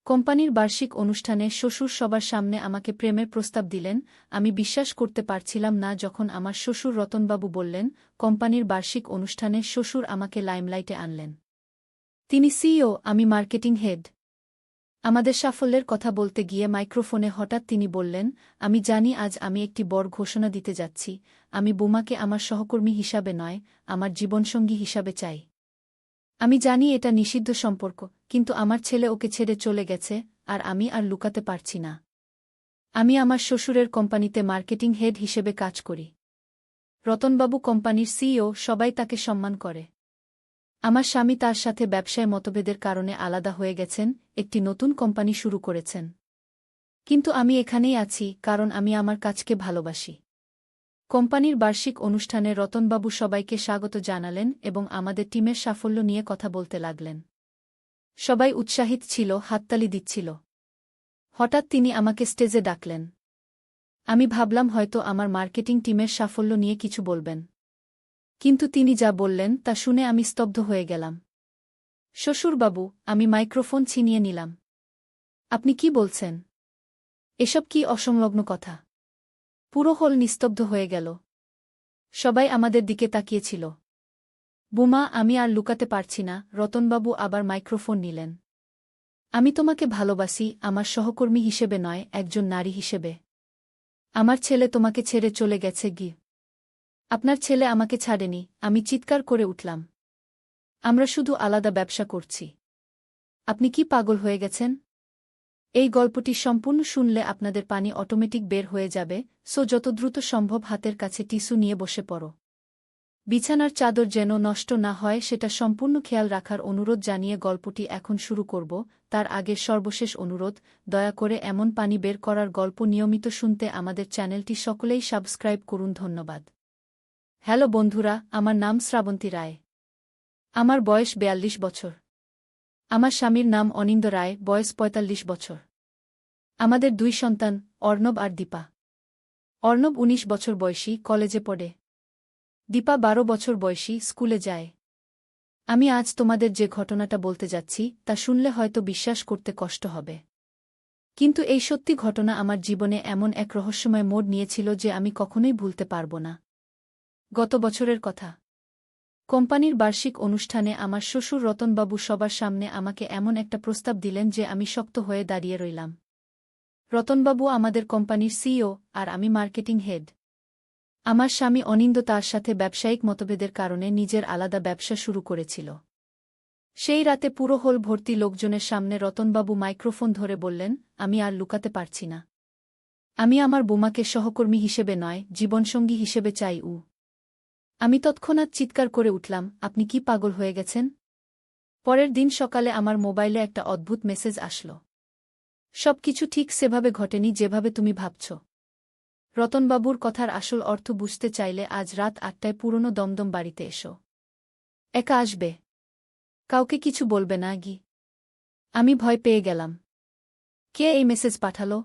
কোম্পানির বার্ষিক অনুষ্ঠানে শ্বশুর সবার সামনে আমাকে প্রেমের প্রস্তাব দিলেন। আমি বিশ্বাস করতে পারছিলাম না যখন আমার শ্বশুর রতনবাবু বললেন, কোম্পানির বার্ষিক অনুষ্ঠানে শ্বশুর আমাকে লাইমলাইটে আনলেন। তিনি সিইও, আমি মার্কেটিং হেড। আমাদের সাফল্যের কথা বলতে গিয়ে মাইক্রোফোনে হঠাৎ তিনি বললেন, আমি জানি আজ আমি একটি বড় ঘোষণা দিতে যাচ্ছি। আমি বোমাকে আমার সহকর্মী হিসাবে নয়, আমার জীবনসঙ্গী হিসাবে চাই। আমি জানি এটা নিষিদ্ধ সম্পর্ক, কিন্তু আমার ছেলে ওকে ছেড়ে চলে গেছে, আর আমি আর লুকাতে পারছি না। আমি আমার শ্বশুরের কোম্পানিতে মার্কেটিং হেড হিসেবে কাজ করি। রতনবাবু কোম্পানির সিইও, সবাই তাকে সম্মান করে। আমার স্বামী তার সাথে ব্যবসায় মতভেদের কারণে আলাদা হয়ে গেছেন, একটি নতুন কোম্পানি শুরু করেছেন। কিন্তু আমি এখানেই আছি কারণ আমি আমার কাজকে ভালোবাসি। কোম্পানির বার্ষিক অনুষ্ঠানে রতনবাবু সবাইকে স্বাগত জানালেন এবং আমাদের টিমের সাফল্য নিয়ে কথা বলতে লাগলেন। সবাই উৎসাহিত ছিল, হাততালি দিচ্ছিল। হঠাৎ তিনি আমাকে স্টেজে ডাকলেন। আমি ভাবলাম হয়তো আমার মার্কেটিং টিমের সাফল্য নিয়ে কিছু বলবেন। কিন্তু তিনি যা বললেন তা শুনে আমি স্তব্ধ হয়ে গেলাম। শ্বশুরবাবু, আমি মাইক্রোফোন ছিনিয়ে নিলাম। আপনি কি বলছেন? এসব কি অসংলগ্ন কথা? পুরো হল নিস্তব্ধ হয়ে গেল। সবাই আমাদের দিকে তাকিয়েছিল। বোমা, আমি আর লুকাতে পারছি না। রতনবাবু আবার মাইক্রোফোন নিলেন। আমি তোমাকে ভালোবাসি, আমার সহকর্মী হিসেবে নয়, একজন নারী হিসেবে। আমার ছেলে তোমাকে ছেড়ে চলে গেছে গি। আপনার ছেলে আমাকে ছাড়েনি। আমি চিৎকার করে উঠলাম। আমরা শুধু আলাদা ব্যবসা করছি। আপনি কি পাগল হয়ে গেছেন? এই গল্পটি সম্পূর্ণ শুনলে আপনাদের পানি অটোমেটিক বের হয়ে যাবে, সো যত দ্রুত সম্ভব হাতের কাছে টিস্যু নিয়ে বসে পড়ো। বিছানার চাদর যেন নষ্ট না হয় সেটা সম্পূর্ণ খেয়াল রাখার অনুরোধ জানিয়ে গল্পটি এখন শুরু করব। তার আগে সর্বশেষ অনুরোধ, দয়া করে এমন পানি বের করার গল্প নিয়মিত শুনতে আমাদের চ্যানেলটি সকলেই সাবস্ক্রাইব করুন। ধন্যবাদ। হ্যালো বন্ধুরা, আমার নাম শ্রাবন্তী রায়। আমার বয়স ৪২ বছর। আমার স্বামীর নাম অনিন্দ রায়, বয়স ৪৫ বছর। আমাদের ২ সন্তান, অর্ণব আর দীপা। অর্ণব ১৯ বছর বয়সী, কলেজে পড়ে। দীপা ১২ বছর বয়সী, স্কুলে যায়। আমি আজ তোমাদের যে ঘটনাটা বলতে যাচ্ছি তা শুনলে হয়তো বিশ্বাস করতে কষ্ট হবে। কিন্তু এই সত্যি ঘটনা আমার জীবনে এমন এক রহস্যময় মোড় নিয়েছিল যে আমি কখনোই ভুলতে পারব না। গত বছরের কথা। কোম্পানির বার্ষিক অনুষ্ঠানে আমার শ্বশুর রতনবাবু সবার সামনে আমাকে এমন একটা প্রস্তাব দিলেন যে আমি শক্ত হয়ে দাঁড়িয়ে রইলাম। রতনবাবু আমাদের কোম্পানির সিইও, আর আমি মার্কেটিং হেড। আমার স্বামী অনিন্দ তার সাথে ব্যবসায়িক মতভেদের কারণে নিজের আলাদা ব্যবসা শুরু করেছিল। সেই রাতে পুরো হল ভর্তি লোকজনের সামনে রতনবাবু মাইক্রোফোন ধরে বললেন, আমি আর লুকাতে পারছি না। আমি আমার বোমাকে সহকর্মী হিসেবে নয়, জীবনসঙ্গী হিসেবে চাই। আমি তৎক্ষণাৎ চিৎকার করে উঠলাম, আপনি কি পাগল হয়ে গেছেন? পরের দিন সকালে আমার মোবাইলে একটা অদ্ভুত মেসেজ আসল। সবকিছু ঠিক সেভাবে ঘটেনি যেভাবে তুমি ভাবছ। রতনবাবুর কথার আসল অর্থ বুঝতে চাইলে আজ রাত ৮টায় পুরনো দমদম বাড়িতে এসো। একা আসবে। কাউকে কিছু বলবে না গি। আমি ভয় পেয়ে গেলাম। কে এই মেসেজ পাঠালো?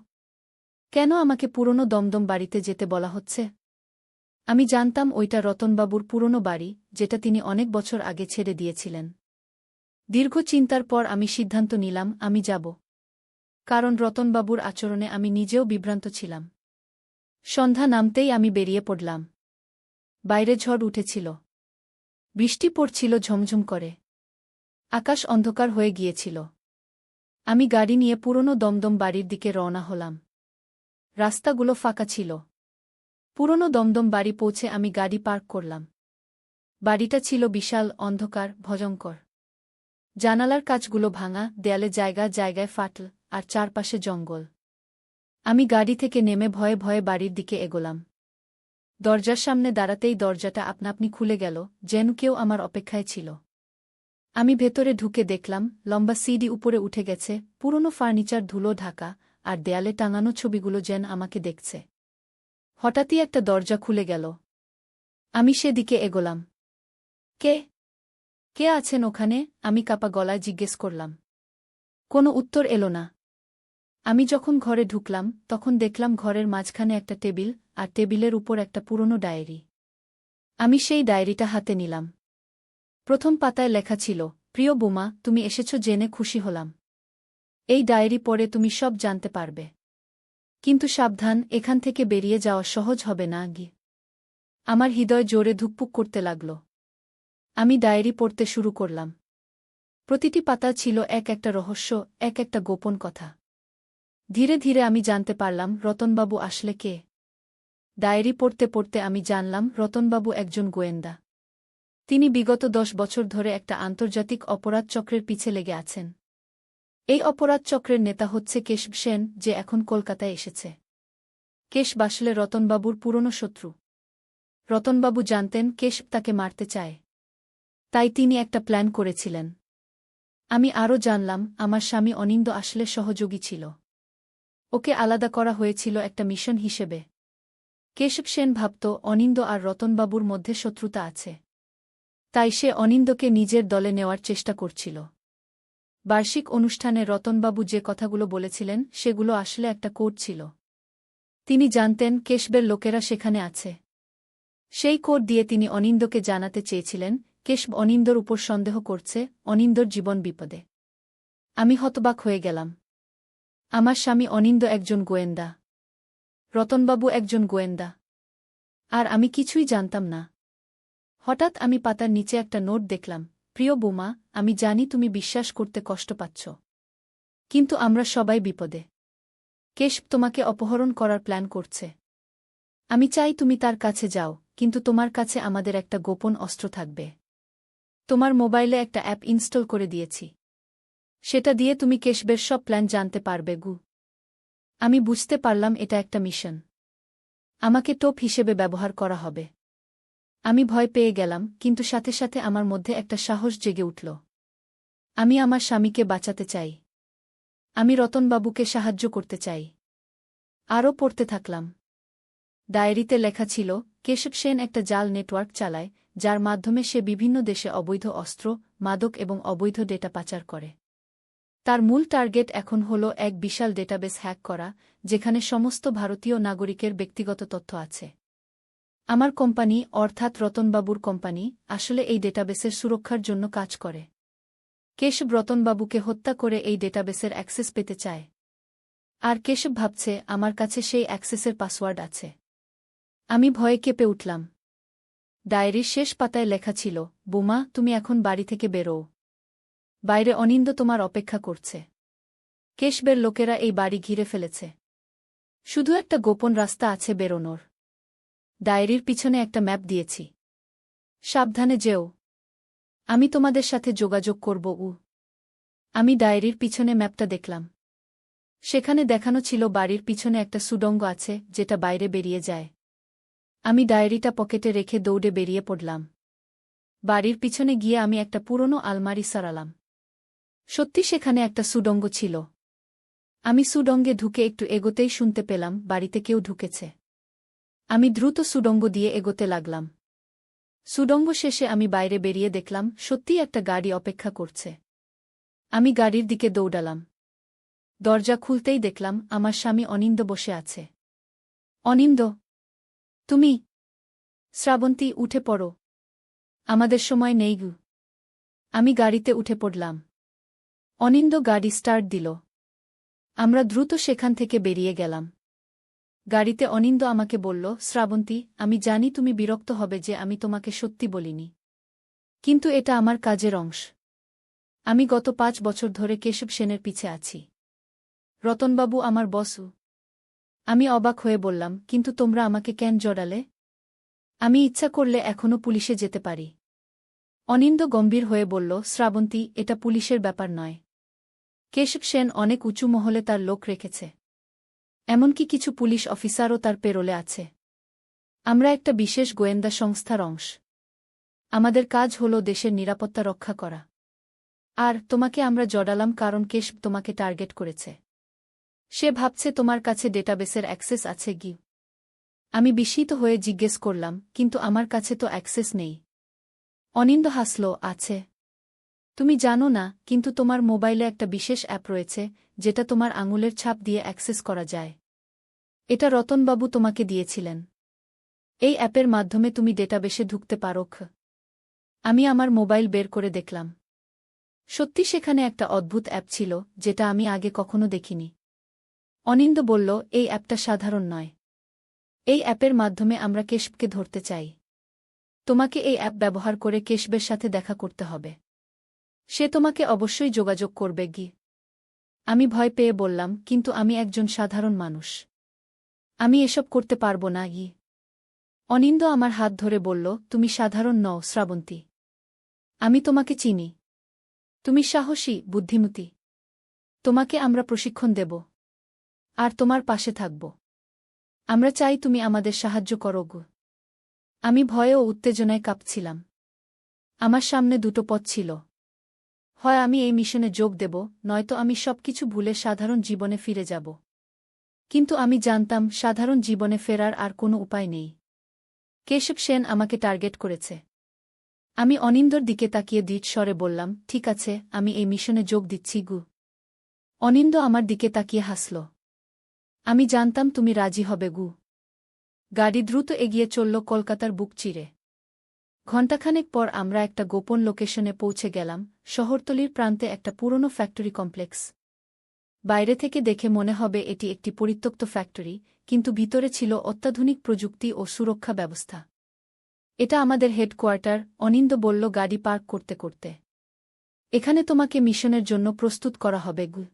কেন আমাকে পুরনো দমদম বাড়িতে যেতে বলা হচ্ছে? আমি জানতাম ওইটা রতনবাবুর পুরনো বাড়ি, যেটা তিনি অনেক বছর আগে ছেড়ে দিয়েছিলেন। দীর্ঘ চিন্তার পর আমি সিদ্ধান্ত নিলাম আমি যাব। কারণ রতনবাবুর আচরণে আমি নিজেও বিভ্রান্ত ছিলাম। সন্ধ্যা নামতেই আমি বেরিয়ে পড়লাম। বাইরে ঝড় উঠেছিল। বৃষ্টি পড়ছিল ঝমঝম করে। আকাশ অন্ধকার হয়ে গিয়েছিল। আমি গাড়ি নিয়ে পুরনো দমদম বাড়ির দিকে রওনা হলাম। রাস্তাগুলো ফাঁকা ছিল। পুরনো দমদম বাড়ি পৌঁছে আমি গাড়ি পার্ক করলাম। বাড়িটা ছিল বিশাল, অন্ধকার, ভয়ঙ্কর। জানালার কাচগুলো ভাঙা, দেয়ালে জায়গায় জায়গায় ফাটল, আর চারপাশে জঙ্গল। আমি গাড়ি থেকে নেমে ভয়ে ভয়ে বাড়ির দিকে এগোলাম। দরজার সামনে দাঁড়াতেই দরজাটা আপনা-আপনি খুলে গেল, যেন কেউ আমার অপেক্ষায় ছিল। আমি ভেতরে ঢুকে দেখলাম লম্বা সিঁড়ি উপরে উঠে গেছে, পুরনো ফার্নিচার ধুলো ঢাকা, আর দেয়ালে টাঙানো ছবিগুলো যেন আমাকে দেখছে। হঠাৎই একটা দরজা খুলে গেল। আমি সেদিকে এগোলাম। কে কে আছেন ওখানে? আমি কাঁপা গলায় জিজ্ঞেস করলাম। কোনো উত্তর এলো না। আমি যখন ঘরে ঢুকলাম তখন দেখলাম ঘরের মাঝখানে একটা টেবিল, আর টেবিলের উপর একটা পুরনো ডায়েরি। আমি সেই ডায়েরিটা হাতে নিলাম। প্রথম পাতায় লেখা ছিল, প্রিয় বোমা, তুমি এসেছ জেনে খুশি হলাম। এই ডায়েরি পড়ে তুমি সব জানতে পারবে। কিন্তু সাবধান, এখান থেকে বেরিয়ে যাওয়া সহজ হবে না গি। আমার হৃদয় জোরে ধুকপুক করতে লাগল। আমি ডায়েরি পড়তে শুরু করলাম। প্রতিটি পাতা ছিল এক একটা রহস্য, এক একটা গোপন কথা। ধীরে ধীরে আমি জানতে পারলাম রতনবাবু আসলে কে। ডায়েরি পড়তে পড়তে আমি জানলাম রতনবাবু একজন গোয়েন্দা। তিনি বিগত 10 বছর ধরে একটা আন্তর্জাতিক অপরাধ চক্রের পিছে লেগে আছেন। এই অপরাধ চক্রের নেতা হচ্ছে কেশব সেন, যে এখন কলকাতায় এসেছে। কেশব আসলে রতনবাবুর পুরনো শত্রু। রতনবাবু জানতেন কেশব তাকে মারতে চায়। তাই তিনি একটা প্ল্যান করেছিলেন। আমি আরও জানলাম আমার স্বামী অনিন্দ আসলে সহযোগী ছিল। ওকে আলাদা করা হয়েছিল একটা মিশন হিসেবে। কেশব সেন ভাবত অনিন্দ আর রতনবাবুর মধ্যে শত্রুতা আছে। তাই সে অনিন্দকে নিজের দলে নেওয়ার চেষ্টা করছিল। বার্ষিক অনুষ্ঠানে রতনবাবু যে কথাগুলো বলেছিলেন সেগুলো আসলে একটা কোড ছিল। তিনি জানতেন কেশবের লোকেরা সেখানে আছে। সেই কোড দিয়ে তিনি অনিন্দকে জানাতে চেয়েছিলেন কেশব অনিন্দর উপর সন্দেহ করছে, অনিন্দর জীবন বিপদে। আমি হতবাক হয়ে গেলাম। আমার স্বামী অনিন্দ একজন গোয়েন্দা। রতনবাবু একজন গোয়েন্দা। আর আমি কিছুই জানতাম না। হঠাৎ আমি পাতার নিচে একটা নোট দেখলাম। প্রিয় বোমা, আমি জানি তুমি বিশ্বাস করতে কষ্ট পাচ্ছ। কিন্তু আমরা সবাই বিপদে। কেশব তোমাকে অপহরণ করার প্ল্যান করছে। আমি চাই তুমি তার কাছে যাও, কিন্তু তোমার কাছে আমাদের একটা গোপন অস্ত্র থাকবে। তোমার মোবাইলে একটা অ্যাপ ইনস্টল করে দিয়েছি। সেটা দিয়ে তুমি কেশবের সব প্ল্যান জানতে পারবে গু। আমি বুঝতে পারলাম এটা একটা মিশন। আমাকে টোপ হিসেবে ব্যবহার করা হবে। আমি ভয় পেয়ে গেলাম, কিন্তু সাথে সাথে আমার মধ্যে একটা সাহস জেগে উঠল। আমি আমার স্বামীকে বাঁচাতে চাই। আমি রতনবাবুকে সাহায্য করতে চাই। আরও পড়তে থাকলাম। ডায়েরিতে লেখা ছিল কেশব সেন একটা জাল নেটওয়ার্ক চালায়, যার মাধ্যমে সে বিভিন্ন দেশে অবৈধ অস্ত্র, মাদক এবং অবৈধ ডেটা পাচার করে। তার মূল টার্গেট এখন হল এক বিশাল ডেটাবেস হ্যাক করা, যেখানে সমস্ত ভারতীয় নাগরিকের ব্যক্তিগত তথ্য আছে। আমার কোম্পানি, অর্থাৎ রতনবাবুর কোম্পানি, আসলে এই ডেটাবেসের সুরক্ষার জন্য কাজ করে। কেশব রতনবাবুকে হত্যা করে এই ডেটাবেসের অ্যাক্সেস পেতে চায়। আর কেশব ভাবছে আমার কাছে সেই অ্যাক্সেসের পাসওয়ার্ড আছে। আমি ভয়ে কেঁপে উঠলাম। ডায়েরির শেষ পাতায় লেখা ছিল, বোমা, তুমি এখন বাড়ি থেকে বেরোও। বাইরে অনিন্দ তোমার অপেক্ষা করছে। কেশবের লোকেরা এই বাড়ি ঘিরে ফেলেছে। শুধু একটা গোপন রাস্তা আছে বেরোনোর। ডায়েরির পিছনে একটা ম্যাপ দিয়েছি। সাবধানে যেও। আমি তোমাদের সাথে যোগাযোগ করব। আমি ডায়েরির পিছনে ম্যাপটা দেখলাম। সেখানে দেখানো ছিল বাড়ির পিছনে একটা সুড়ঙ্গ আছে, যেটা বাইরে বেরিয়ে যায়। আমি ডায়েরিটা পকেটে রেখে দৌড়ে বেরিয়ে পড়লাম। বাড়ির পিছনে গিয়ে আমি একটা পুরনো আলমারি সরালাম। সত্যি সেখানে একটা সুড়ঙ্গ ছিল। আমি সুড়ঙ্গে ঢুকে একটু এগোতেই শুনতে পেলাম বাড়িতে কেউ ঢুকেছে। আমি দ্রুত সুড়ঙ্গ দিয়ে এগোতে লাগলাম। সুড়ঙ্গ শেষে আমি বাইরে বেরিয়ে দেখলাম সত্যিই একটা গাড়ি অপেক্ষা করছে। আমি গাড়ির দিকে দৌড়ালাম। দরজা খুলতেই দেখলাম আমার স্বামী অনিন্দ বসে আছে। অনিন্দ, তুমি? শ্রাবন্তী, উঠে পড়ো। আমাদের সময় নেই গু। আমি গাড়িতে উঠে পড়লাম। অনিন্দ গাড়ি স্টার্ট দিল। আমরা দ্রুত সেখান থেকে বেরিয়ে গেলাম। গাড়িতে অনিন্দ আমাকে বলল, শ্রাবন্তী, আমি জানি তুমি বিরক্ত হবে যে আমি তোমাকে সত্যি বলিনি। কিন্তু এটা আমার কাজের অংশ। আমি গত 5 বছর ধরে কেশব সেনের পিছে আছি। রতনবাবু আমার বসু। আমি অবাক হয়ে বললাম, কিন্তু তোমরা আমাকে কেন জড়ালে? আমি ইচ্ছা করলে এখনও পুলিশে যেতে পারি। অনিন্দ গম্ভীর হয়ে বলল, শ্রাবন্তী, এটা পুলিশের ব্যাপার নয়। কেশব সেন অনেক উঁচু মহলে তার লোক রেখেছে। এমনকি কিছু পুলিশ অফিসারও তার পেরোলে আছে। আমরা একটা বিশেষ গোয়েন্দা সংস্থার অংশ। আমাদের কাজ হল দেশের নিরাপত্তা রক্ষা করা। আর তোমাকে আমরা জড়ালাম কারণ কেশব তোমাকে টার্গেট করেছে। সে ভাবছে তোমার কাছে ডেটাবেসের অ্যাক্সেস আছে গি। আমি বিস্মিত হয়ে জিজ্ঞেস করলাম, কিন্তু আমার কাছে তো অ্যাক্সেস নেই। অনিন্দ হাসল, আছে। তুমি জানো না, কিন্তু তোমার মোবাইলে একটা বিশেষ অ্যাপ রয়েছে, যেটা তোমার আঙুলের ছাপ দিয়ে অ্যাক্সেস করা যায়। এটা রতনবাবু তোমাকে দিয়েছিলেন। এই অ্যাপের মাধ্যমে তুমি ডেটাবেসে ঢুকতে পারো। আমি আমার মোবাইল বের করে দেখলাম। সত্যি সেখানে একটা অদ্ভুত অ্যাপ ছিল যেটা আমি আগে কখনো দেখিনি। অনিন্দ বলল, এই অ্যাপটা সাধারণ নয়। এই অ্যাপের মাধ্যমে আমরা কেশবকে ধরতে চাই। তোমাকে এই অ্যাপ ব্যবহার করে কেশবের সাথে দেখা করতে হবে। সে তোমাকে অবশ্যই যোগাযোগ করবে গি। আমি ভয় পেয়ে বললাম, কিন্তু আমি একজন সাধারণ মানুষ। আমি এসব করতে পারব না গি। অনিন্দ আমার হাত ধরে বলল, তুমি সাধারণ নও শ্রাবন্তী। আমি তোমাকে চিনি। তুমি সাহসী, বুদ্ধিমতী। তোমাকে আমরা প্রশিক্ষণ দেব। আর তোমার পাশে থাকব। আমরা চাই তুমি আমাদের সাহায্য করো গো। আমি ভয়ে ও উত্তেজনায় কাঁপছিলাম। আমার সামনে দুটো পথ ছিল। হয় আমি এই মিশনে যোগ দেব, নয়তো আমি সবকিছু ভুলে সাধারণ জীবনে ফিরে যাব। কিন্তু আমি জানতাম সাধারণ জীবনে ফেরার আর কোনো উপায় নেই। কেশব সেন আমাকে টার্গেট করেছে। আমি অনিন্দর দিকে তাকিয়ে দৃঢ় স্বরে বললাম, ঠিক আছে, আমি এই মিশনে যোগ দিচ্ছি গু। অনিন্দ আমার দিকে তাকিয়ে হাসল। আমি জানতাম তুমি রাজি হবে গু। গাড়ি দ্রুত এগিয়ে চলল কলকাতার বুক চিরে। ঘণ্টাখানেক পর আমরা একটা গোপন লোকেশনে পৌঁছে গেলাম, শহরতলির প্রান্তে একটা পুরনো ফ্যাক্টরি কমপ্লেক্স। বাইরে থেকে দেখে মনে হবে এটি একটি পরিত্যক্ত ফ্যাক্টরি, কিন্তু ভিতরে ছিল অত্যাধুনিক প্রযুক্তি ও সুরক্ষা ব্যবস্থা। এটা আমাদের হেডকোয়ার্টার, অনিন্দ বলল গাড়ি পার্ক করতে করতে। এখানে তোমাকে মিশনের জন্য প্রস্তুত করা হবে গু।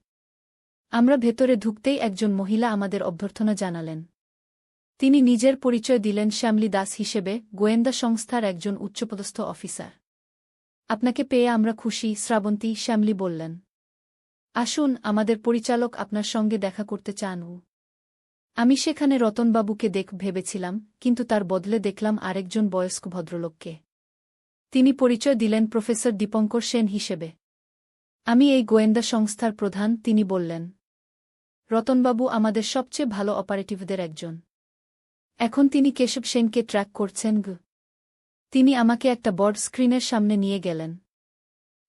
আমরা ভেতরে ঢুকতেই একজন মহিলা আমাদের অভ্যর্থনা জানালেন। তিনি নিজের পরিচয় দিলেন শ্যামলী দাস হিসেবে, গোয়েন্দা সংস্থার একজন উচ্চপদস্থ অফিসার। আপনাকে পেয়ে আমরা খুশি শ্রাবন্তী, শ্যামলী বললেন। আসুন, আমাদের পরিচালক আপনার সঙ্গে দেখা করতে চান। আমি সেখানে রতনবাবুকে ভেবেছিলাম, কিন্তু তার বদলে দেখলাম আরেকজন বয়স্ক ভদ্রলোককে। তিনি পরিচয় দিলেন প্রফেসর দীপঙ্কর সেন হিসেবে। আমি এই গোয়েন্দা সংস্থার প্রধান, তিনি বললেন। রতনবাবু আমাদের সবচেয়ে ভালো অপারেটিভদের একজন। এখন তিনি কেশব সেনকে ট্র্যাক করছেন গু। তিনি আমাকে একটা বড় স্ক্রিনের সামনে নিয়ে গেলেন।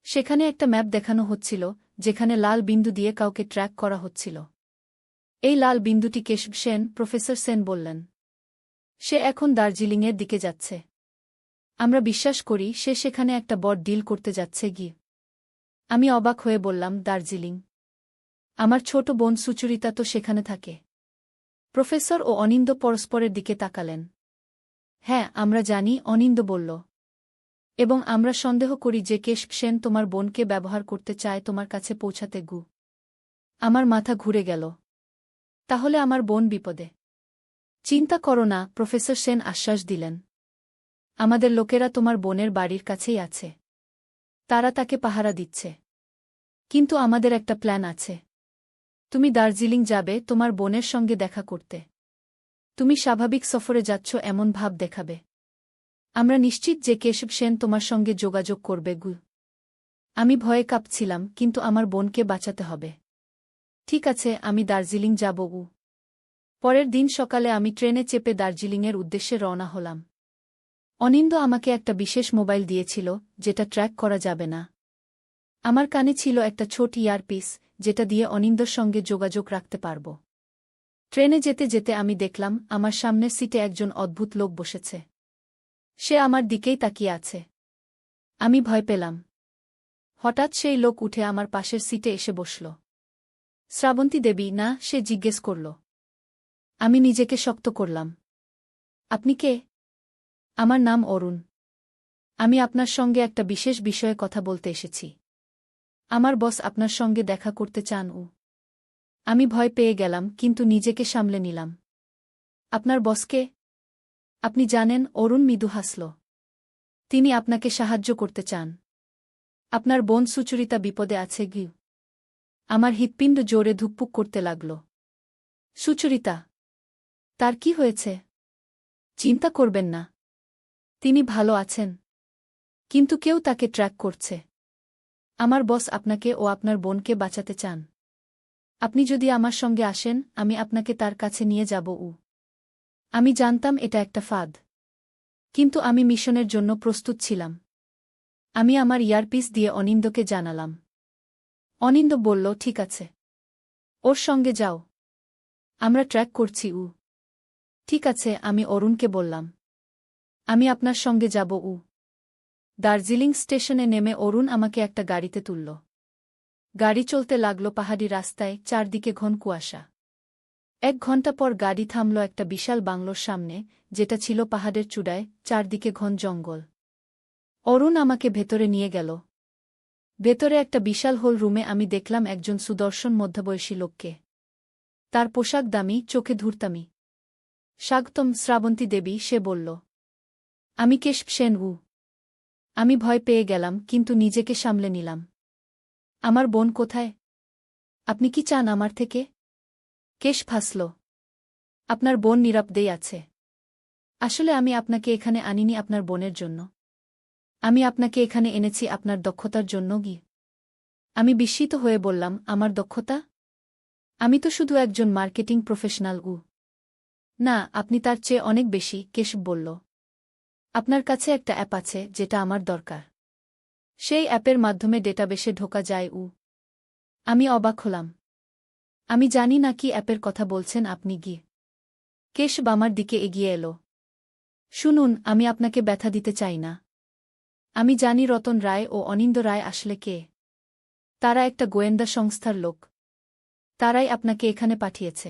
সেখানে একটা ম্যাপ দেখানো হচ্ছিল, যেখানে লাল বিন্দু দিয়ে কাউকে ট্র্যাক করা হচ্ছিল। এই লাল বিন্দুটি কেশব সেন, প্রফেসর সেন বললেন। সে এখন দার্জিলিংয়ের দিকে যাচ্ছে। আমরা বিশ্বাস করি সে সেখানে একটা বড় ডিল করতে যাচ্ছে গিয়ে। আমি অবাক হয়ে বললাম, দার্জিলিং? আমার ছোট বোন সুচরিতা তো সেখানে থাকে। প্রফেসর ও অনিন্দ পরস্পরের দিকে তাকালেন। হ্যাঁ, আমরা জানি, অনিন্দ বলল। এবং আমরা সন্দেহ করি যে কেশব সেন তোমার বোনকে ব্যবহার করতে চায় তোমার কাছে পৌঁছাতে গু। আমার মাথা ঘুরে গেল। তাহলে আমার বোন বিপদে। চিন্তা করো না, প্রফেসর সেন আশ্বাস দিলেন। আমাদের লোকেরা তোমার বোনের বাড়ির কাছেই আছে। তারা তাকে পাহারা দিচ্ছে। কিন্তু আমাদের একটা প্ল্যান আছে। তুমি দার্জিলিং যাবে তোমার বোনের সঙ্গে দেখা করতে। তুমি স্বাভাবিক সফরে যাচ্ছ এমন ভাব দেখাবে। আমরা নিশ্চিত যে কেশব সেন তোমার সঙ্গে যোগাযোগ করবে গু। আমি ভয়ে কাঁপছিলাম, কিন্তু আমার বোনকে বাঁচাতে হবে। ঠিক আছে, আমি দার্জিলিং যাব গু। পরের দিন সকালে আমি ট্রেনে চেপে দার্জিলিংয়ের উদ্দেশ্যে রওনা হলাম। অনিন্দ আমাকে একটা বিশেষ মোবাইল দিয়েছিল, যেটা ট্র্যাক করা যাবে না। আমার কানে ছিল একটা ছোট ইয়ারপিস, যেটা দিয়ে অনিন্দর সঙ্গে যোগাযোগ রাখতে পারব। ট্রেনে যেতে যেতে আমি দেখলাম আমার সামনের সিটে একজন অদ্ভুত লোক বসেছে। সে আমার দিকেই তাকিয়ে আছে। আমি ভয় পেলাম। হঠাৎ সেই লোক উঠে আমার পাশের সিটে এসে বসল। শ্রাবন্তী দেবী না, সে জিজ্ঞেস করল। আমি নিজেকে শক্ত করলাম। আপনি কে? আমার নাম অরুণ। আমি আপনার সঙ্গে একটা বিশেষ বিষয়ে কথা বলতে এসেছি। আমার বস আপনার সঙ্গে দেখা করতে চান। আমি ভয় পেয়ে গেলাম, কিন্তু নিজেকে সামলে নিলাম। আপনার বসকে? আপনি জানেন? অরুণ মৃদু হাসল। তিনি আপনাকে সাহায্য করতে চান। আপনার বোন সুচরিতা বিপদে আছে গি। আমার হৃৎপিণ্ড জোরে ধুকপুক করতে লাগল। সুচরিতা? তার কি হয়েছে? চিন্তা করবেন না। তিনি ভালো আছেন। কিন্তু কেউ তাকে ট্র্যাক করছে। আমার বস আপনাকে ও আপনার বোনকে বাঁচাতে চান। আপনি যদি আমার সঙ্গে আসেন, আমি আপনাকে তার কাছে নিয়ে যাব। আমি জানতাম এটা একটা ফাঁদ। কিন্তু আমি মিশনের জন্য প্রস্তুত ছিলাম। আমি আমার ইয়ারপিস দিয়ে অনিন্দকে জানালাম। অনিন্দ বলল, ঠিক আছে। ওর সঙ্গে যাও। আমরা ট্র্যাক করছি। ঠিক আছে, আমি অরুণকে বললাম। আমি আপনার সঙ্গে যাব। দার্জিলিং স্টেশনে নেমে অরুণ আমাকে একটা গাড়িতে তুলল। গাড়ি চলতে লাগল পাহাড়ি রাস্তায়, চারদিকে ঘন কুয়াশা। 1 ঘণ্টা পর গাড়ি থামল একটা বিশাল বাংলোর সামনে, যেটা ছিল পাহাড়ের চূড়ায়, চারদিকে ঘন জঙ্গল। অরুণ আমাকে ভেতরে নিয়ে গেল। ভেতরে একটা বিশাল হোল রুমে আমি দেখলাম একজন সুদর্শন মধ্যবয়সী লোককে। তার পোশাক দামি, চোখে ধূর্তামি। স্বাগতম শ্রাবন্তী দেবী, সে বলল। আমি কেশব সেন। আমি ভয় পেয়ে গেলাম, কিন্তু নিজেকে সামলে নিলাম। আমার বোন কোথায়? আপনি কি চান আমার থেকে? কেশব হাসল। আপনার বোন নিরাপদেই আছে। আসলে আমি আপনাকে এখানে আনিনি আপনার বোনের জন্য। আমি আপনাকে এখানে এনেছি আপনার দক্ষতার জন্য। আমি বিস্মিত হয়ে বললাম, আমার দক্ষতা? আমি তো শুধু একজন মার্কেটিং প্রফেশনাল। না, আপনি তার চেয়ে অনেক বেশি, কেশব বলল। আপনার কাছে একটা অ্যাপ আছে যেটা আমার দরকার। সেই অ্যাপের মাধ্যমে ডেটাবেসে ঢোকা যায়। আমি অবাক হলাম। আমি জানি না কি অ্যাপের কথা বলছেন আপনি। কেশব আমার দিকে এগিয়ে এলো। শুনুন, আমি আপনাকে ব্যথা দিতে চাই না। আমি জানি রতন রায় ও অনিন্দ রায় আসলে কে। তারা একটা গোয়েন্দা সংস্থার লোক। তারাই আপনাকে এখানে পাঠিয়েছে।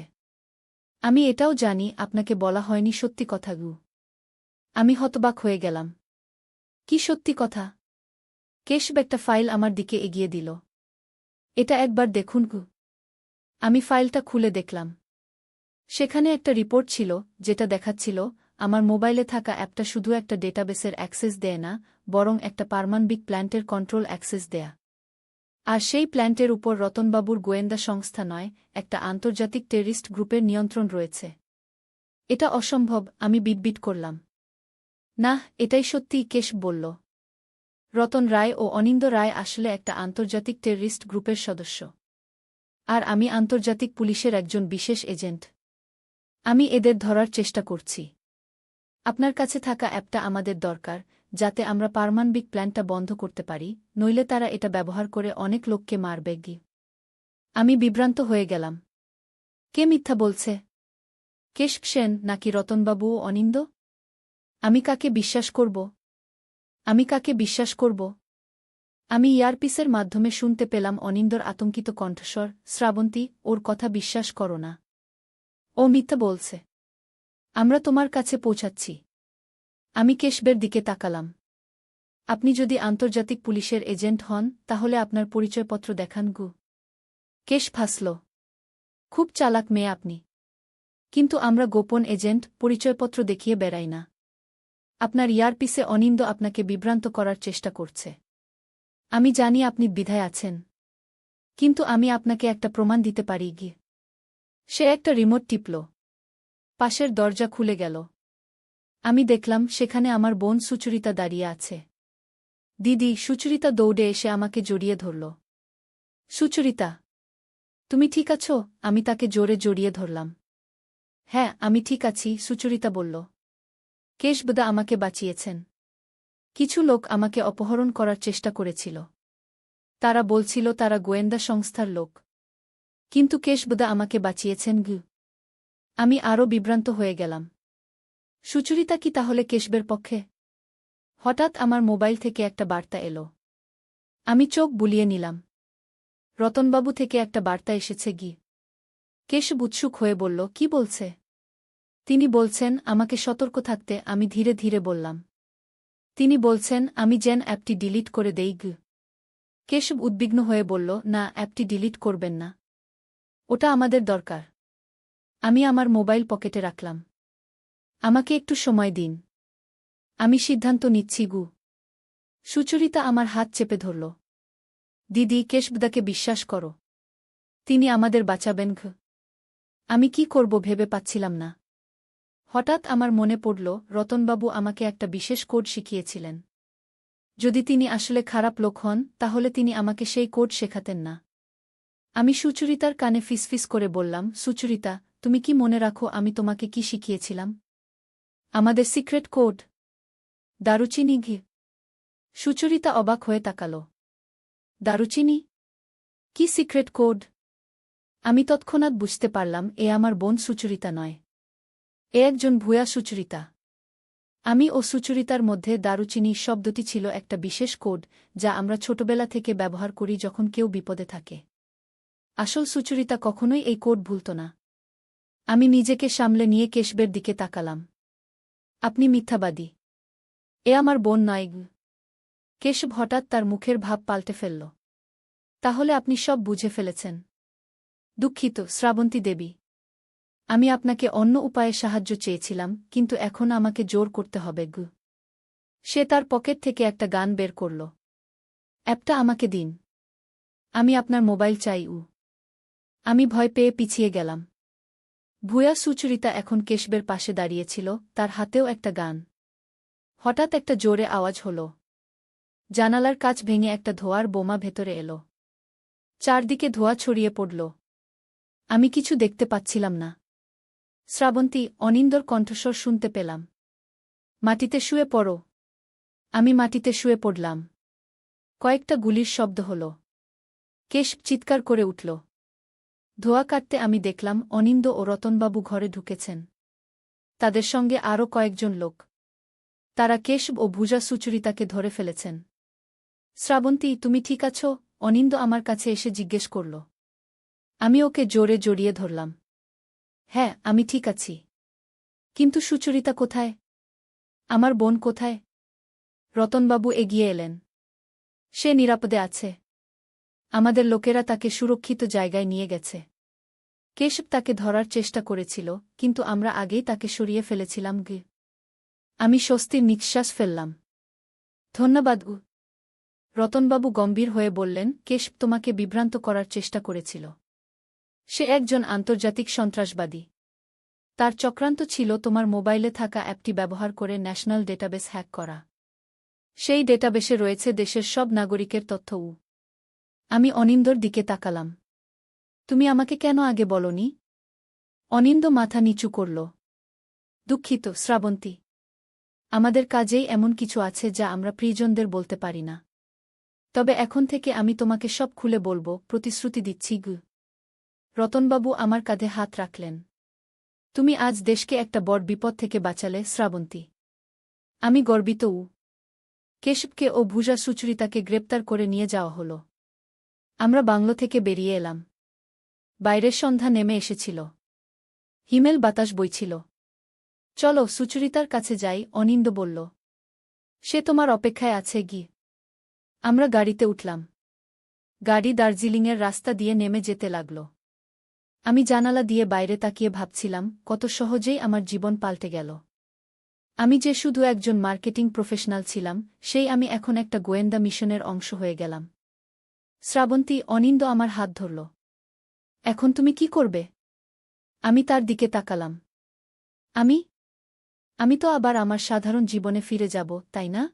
আমি এটাও জানি আপনাকে বলা হয়নি সত্যি কথা। আমি হতবাক হয়ে গেলাম। কি সত্যি কথা? কেশব একটা ফাইল আমার দিকে এগিয়ে দিল। এটা একবার দেখুন। আমি ফাইলটা খুলে দেখলাম। সেখানে একটা রিপোর্ট ছিল, যেটা দেখাচ্ছিল আমার মোবাইলে থাকা অ্যাপটা শুধু একটা ডেটাবেসের অ্যাক্সেস দেয় না, বরং একটা পারমাণবিক প্ল্যান্টের কন্ট্রোল অ্যাক্সেস দেয়া। আর সেই প্ল্যান্টের উপর রতনবাবুর গোয়েন্দা সংস্থা নয়, একটা আন্তর্জাতিক টেররিস্ট গ্রুপের নিয়ন্ত্রণ রয়েছে। এটা অসম্ভব, আমি বিটবিট করলাম। না, এটাই সত্যি, কেশব বলল। রতন রায় ও অনিন্দ রায় আসলে একটা আন্তর্জাতিক টেররিস্ট গ্রুপের সদস্য। আর আমি আন্তর্জাতিক পুলিশের একজন বিশেষ এজেন্ট। আমি এদের ধরার চেষ্টা করছি। আপনার কাছে থাকা অ্যাপটা আমাদের দরকার, যাতে আমরা পারমাণবিক প্ল্যান্টটা বন্ধ করতে পারি, নইলে তারা এটা ব্যবহার করে অনেক লোককে মারবে। আমি বিভ্রান্ত হয়ে গেলাম। কে মিথ্যা বলছে? কেশব সেন নাকি রতনবাবু ও অনিন্দ? আমি কাকে বিশ্বাস করব? আমি কাকে বিশ্বাস করব? আমি ইয়ারপিসের মাধ্যমে শুনতে পেলাম অনিন্দর আতঙ্কিত কণ্ঠস্বর, শ্রাবন্তী, ওর কথা বিশ্বাস করো না। ও মিথ্যা বলছে। আমরা তোমার কাছে পৌঁছাচ্ছি। আমি কেশবের দিকে তাকালাম। আপনি যদি আন্তর্জাতিক পুলিশের এজেন্ট হন, তাহলে আপনার পরিচয়পত্র দেখান। কেশব হাসল। খুব চালাক মেয়ে আপনি। কিন্তু আমরা গোপন এজেন্ট, পরিচয়পত্র দেখিয়ে বেড়াই না। আপনার ইয়ারপিসে অনিন্দ আপনাকে বিভ্রান্ত করার চেষ্টা করছে। আমি জানি আপনি দ্বিধায় আছেন। কিন্তু আমি আপনাকে একটা প্রমাণ দিতে পারি। সে একটা রিমোট টিপল। পাশের দরজা খুলে গেল। আমি দেখলাম সেখানে আমার বোন সুচরিতা দাঁড়িয়ে আছে। দিদি, সুচরিতা দৌড়ে এসে আমাকে জড়িয়ে ধরল। সুচরিতা, তুমি ঠিক আছো? আমি তাকে জোরে জড়িয়ে ধরলাম। হ্যাঁ, আমি ঠিক আছি, সুচরিতা বলল। কেশবদা আমাকে বাঁচিয়েছেন। কিছু লোক আমাকে অপহরণ করার চেষ্টা করেছিল। তারা বলছিল তারা গোয়েন্দা সংস্থার লোক। কিন্তু কেশবদা আমাকে বাঁচিয়েছেন। আমি আরও বিভ্রান্ত হয়ে গেলাম। সুচরিতা কি তাহলে কেশবের পক্ষে? হঠাৎ আমার মোবাইল থেকে একটা বার্তা এলো। আমি চোখ বুলিয়ে নিলাম। রতনবাবু থেকে একটা বার্তা এসেছে। কেশব উৎসুক হয়ে বলল, কি বলছে? তিনি বলছেন আমাকে সতর্ক থাকতে। আমি ধীরে ধীরে বললাম। তিনি বলছেন আমি যেন অ্যাপটি ডিলিট করে দেই। কেশব উদ্বিগ্ন হয়ে বলল, না, অ্যাপটি ডিলিট করবেন না। ওটা আমাদের দরকার। আমি আমার মোবাইল পকেটে রাখলাম। আমাকে একটু সময় দিন। আমি সিদ্ধান্ত নিচ্ছি। সুচরিতা আমার হাত চেপে ধরল। দিদি, কেশবদাকে বিশ্বাস করো। তিনি আমাদের বাঁচাবেন। আমি কি করব ভেবে পাচ্ছিলাম না। হঠাৎ আমার মনে পড়ল, রতনবাবু আমাকে একটা বিশেষ কোড শিখিয়েছিলেন। যদি তিনি আসলে খারাপ লোক হন, তাহলে তিনি আমাকে সেই কোড শেখাতেন না। আমি সুচরিতার কানে ফিসফিস করে বললাম, সুচরিতা, তুমি কি মনে রাখো আমি তোমাকে কি শিখিয়েছিলাম? আমাদের সিক্রেট কোড। দারুচিনি। সুচরিতা অবাক হয়ে তাকাল। দারুচিনি? কি সিক্রেট কোড? আমি তৎক্ষণাৎ বুঝতে পারলাম এ আমার বোন সুচরিতা নয়। এ একজন ভুয়া সুচরিতা। আমি ও সুচরিতার মধ্যে দারুচিনি শব্দটি ছিল একটা বিশেষ কোড, যা আমরা ছোটবেলা থেকে ব্যবহার করি যখন কেউ বিপদে থাকে। আসল সুচরিতা কখনোই এই কোড ভুলত না। আমি নিজেকে সামলে নিয়ে কেশবের দিকে তাকালাম। আপনি মিথ্যাবাদী। এ আমার বোন নয়। কেশব হঠাৎ তার মুখের ভাব পাল্টে ফেলল। তাহলে আপনি সব বুঝে ফেলেছেন। দুঃখিত, শ্রাবন্তী দেবী। আমি আপনাকে অন্য উপায়ে সাহায্য চেয়েছিলাম, কিন্তু এখন আমাকে জোর করতে হবে। সে তার পকেট থেকে একটা গান বের করল। অ্যাপটা আমাকে দিন। আমি আপনার মোবাইল চাই। আমি ভয় পেয়ে পিছিয়ে গেলাম। ভূয়া সুচরিতা এখন কেশবের পাশে দাঁড়িয়েছিল, তার হাতেও একটা গান। হঠাৎ একটা জোরে আওয়াজ হল। জানালার কাচ ভেঙে একটা ধোঁয়ার বোমা ভেতরে এলো। চারদিকে ধোঁয়া ছড়িয়ে পড়ল। আমি কিছু দেখতে পাচ্ছিলাম না। শ্রাবন্তী, অনিন্দর কণ্ঠস্বর শুনতে পেলাম। মাটিতে শুয়ে পড়ো। আমি মাটিতে শুয়ে পড়লাম। কয়েকটা গুলির শব্দ হল। কেশব চিৎকার করে উঠল। ধোঁয়া কাটতে আমি দেখলাম অনিন্দ ও রতনবাবু ঘরে ঢুকেছেন। তাদের সঙ্গে আরও কয়েকজন লোক। তারা কেশব ও ভূজা সুচরিতাকে ধরে ফেলেছেন। শ্রাবন্তী, তুমি ঠিক আছো? অনিন্দ আমার কাছে এসে জিজ্ঞেস করল। আমি ওকে জোরে জড়িয়ে ধরলাম। হ্যাঁ, আমি ঠিক আছি। কিন্তু সুচরিতা কোথায়? আমার বোন কোথায়? রতনবাবু এগিয়ে এলেন। সে নিরাপদে আছে। আমাদের লোকেরা তাকে সুরক্ষিত জায়গায় নিয়ে গেছে। কেশব তাকে ধরার চেষ্টা করেছিল, কিন্তু আমরা আগেই তাকে সরিয়ে ফেলেছিলাম। আমি স্বস্তির নিঃশ্বাস ফেললাম। ধন্যবাদ। রতনবাবু গম্ভীর হয়ে বললেন, কেশব তোমাকে বিভ্রান্ত করার চেষ্টা করেছিল। সে একজন আন্তর্জাতিক সন্ত্রাসবাদী। তার চক্রান্ত ছিল তোমার মোবাইলে থাকা অ্যাপটি ব্যবহার করে ন্যাশনাল ডেটাবেস হ্যাক করা। সেই ডেটাবেসে রয়েছে দেশের সব নাগরিকের তথ্য। আমি অনিন্দর দিকে তাকালাম। তুমি আমাকে কেন আগে বলনি? অনিন্দ মাথা নিচু করল। দুঃখিত, শ্রাবন্তী। আমাদের কাজেই এমন কিছু আছে যা আমরা প্রিয়জনদের বলতে পারি না। তবে এখন থেকে আমি তোমাকে সব খুলে বলবো, প্রতিশ্রুতি দিচ্ছি। রতনবাবু আমার কাঁধে হাত রাখলেন। তুমি আজ দেশকে একটা বড় বিপদ থেকে বাঁচালে, শ্রাবন্তী। আমি গর্বিত। কেশবকে ও ভূজা সুচরিতাকে গ্রেপ্তার করে নিয়ে যাওয়া হল। আমরা বাংলো থেকে বেরিয়ে এলাম। বাইরের সন্ধ্যা নেমে এসেছিল। হিমেল বাতাস বইছিল। চলো সুচরিতার কাছে যাই, অনিন্দ বলল। সে তোমার অপেক্ষায় আছে। আমরা গাড়িতে উঠলাম। গাড়ি দার্জিলিংয়ের রাস্তা দিয়ে নেমে যেতে লাগল। আমি জানালা দিয়ে বাইরে তাকিয়ে ভাবছিলাম, কত সহজেই আমার জীবন পাল্টে গেল। আমি যে শুধু একজন মার্কেটিং প্রফেশনাল ছিলাম, সেই আমি এখন একটা গোয়েন্দা মিশনের অংশ হয়ে গেলাম। শ্রাবন্তী, অনিন্দ আমার হাত ধরল। এখন তুমি কি করবে? আমি তার দিকে তাকালাম। আমি তো আবার আমার সাধারণ জীবনে ফিরে যাব, তাই না?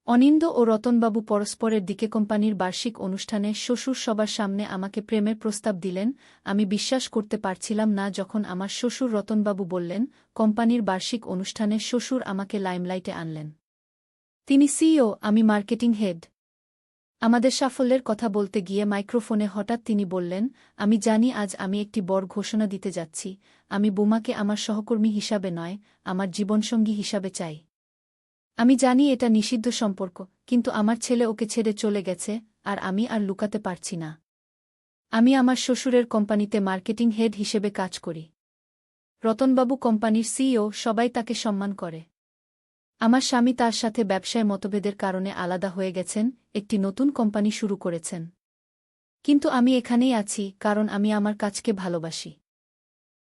অনিন্দ ও রতনবাবু পরস্পরের দিকে কোম্পানির বার্ষিক অনুষ্ঠানে শ্বশুর সবার সামনে আমাকে প্রেমের প্রস্তাব দিলেন। আমি বিশ্বাস করতে পারছিলাম না যখন আমার শ্বশুর রতনবাবু বললেন, কোম্পানির বার্ষিক অনুষ্ঠানে শ্বশুর আমাকে লাইমলাইটে আনলেন। তিনি সিইও, আমি মার্কেটিং হেড। আমাদের সাফল্যের কথা বলতে গিয়ে মাইক্রোফোনে হঠাৎ তিনি বললেন, আমি জানি আজ আমি একটি বড় ঘোষণা দিতে যাচ্ছি। আমি বোমাকে আমার সহকর্মী হিসাবে নয়, আমার জীবনসঙ্গী হিসাবে চাই। আমি জানি এটা নিষিদ্ধ সম্পর্ক, কিন্তু আমার ছেলে ওকে ছেড়ে চলে গেছে, আর আমি আর লুকাতে পারছি না। আমি আমার শ্বশুরের কোম্পানিতে মার্কেটিং হেড হিসেবে কাজ করি। রতনবাবু কোম্পানির সিইও, সবাই তাকে সম্মান করে। আমার স্বামী তার সাথে ব্যবসায় মতভেদের কারণে আলাদা হয়ে গেছেন, একটি নতুন কোম্পানি শুরু করেছেন। কিন্তু আমি এখানেই আছি, কারণ আমি আমার কাজকে ভালোবাসি।